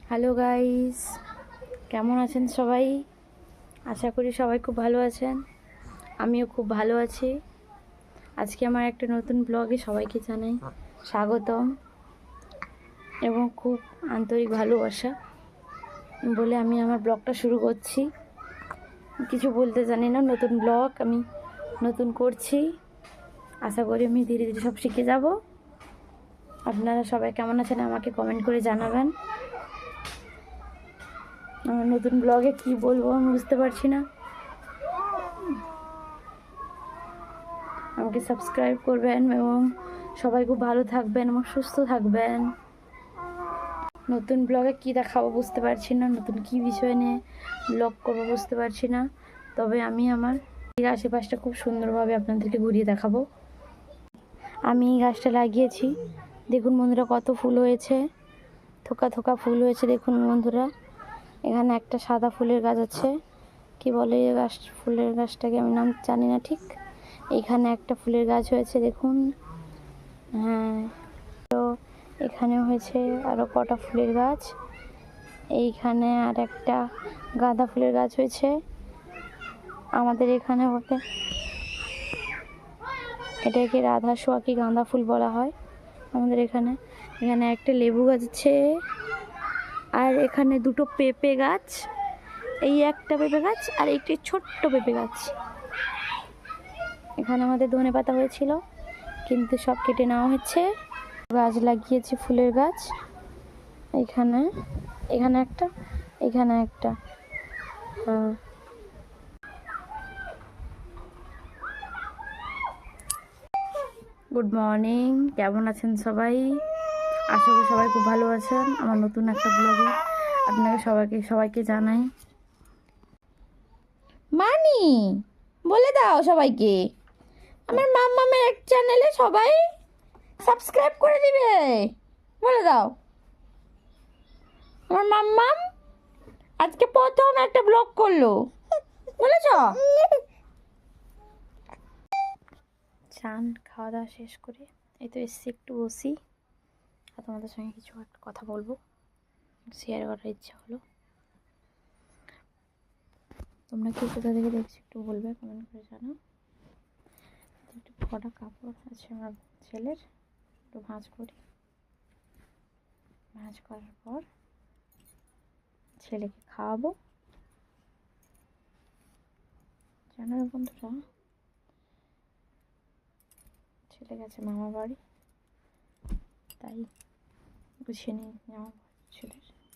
Hello guys, কেমন আছেন সবাই? আশা করি সবাই খুব ভালো আছেন। আমিও খুব ভালো আছি। আজকে আমার একটা নতুন ব্লগে সবাইকে জানাই স্বাগতম এবং খুব আন্তরিক ভালোবাসা বলে আমি আমার ব্লগটা শুরু করছি। কিছু বলতে জানি না, নতুন ব্লগ আমি নতুন করছি। আশা করি আমি ধীরে ধীরে সব শিখে যাব। আপনারা সবাই কেমন আছেন আমাকে কমেন্ট করে জানাবেন। আমার নতুন ব্লগে কি বলবো আমি বুঝতে পারছি না। আমাকে সাবস্ক্রাইব করবেন এবং সবাই খুব ভালো থাকবেন এবং সুস্থ থাকবেন। নতুন ব্লগে কি দেখাবো বুঝতে পারছি না, নতুন কি বিষয় নিয়ে ব্লগ করবো বুঝতে পারছি না। তবে আমি আমার আশেপাশটা খুব সুন্দরভাবে আপনাদেরকে ঘুরিয়ে দেখাবো। আমি এই গাছটা লাগিয়েছি, দেখুন বন্ধুরা কত ফুল হয়েছে, থোকা থোকা ফুল হয়েছে। দেখুন বন্ধুরা, এখানে একটা সাদা ফুলের গাছ আছে, কি বলে এই গাছ, ফুলের গাছটাকে আমি নাম জানি না ঠিক। এখানে একটা ফুলের গাছ হয়েছে দেখুন, হ্যাঁ। তো এখানে হয়েছে আরও কটা ফুলের গাছ। এইখানে আর একটা গাঁদা ফুলের গাছ হয়েছে। আমাদের এখানে ওকে এটাকে রাধা সোয়াকি গাঁদা ফুল বলা হয় আমাদের এখানে। এখানে একটা লেবু গাছ আছে, আর এখানে দুটো পেঁপে গাছ, এই একটা পেঁপে গাছ আর একটি ছোট্ট পেঁপে গাছ। এখানে আমাদের ধনেপাতা হয়েছিল কিন্তু সব কেটে নেওয়া হচ্ছে। গাছ লাগিয়েছি ফুলের গাছ, এখানে এখানে একটা, এখানে একটা, হ্যাঁ। গুড মর্নিং, কেমন আছেন সবাই? আশা করি সবাই খুব ভালো আছেন। আমার নতুন একটা ব্লগে আপনাকে সবাইকে জানাই। মানি বলে দাও সবাইকে, আমার মাম্মামের এক চ্যানেলে সবাই সাবস্ক্রাইব করে দিবে, বলে দাও। আমার মাম্মাম আজকে প্রথম একটা ব্লগ করলো, বলেছ? চান খাওয়া দাওয়া শেষ করে এই তো এসছি, একটু বসি আর তোমাদের সঙ্গে কিছু একটা কথা বলবো, শেয়ার করার ইচ্ছা হলো। তোমরা কি কোথা থেকে দেখছি একটু বলবে, কমেন্ট করে জানাও। একটু কটা কাপড় আছে আমার ছেলের, একটু ভাঁজ করি। ভাঁজ করার পর ছেলেকে খাওয়াবো। জানো বন্ধুরা, ছেলে গেছে মামা বাড়ি, তাই গুছিয়ে নিয়ে যাওয়া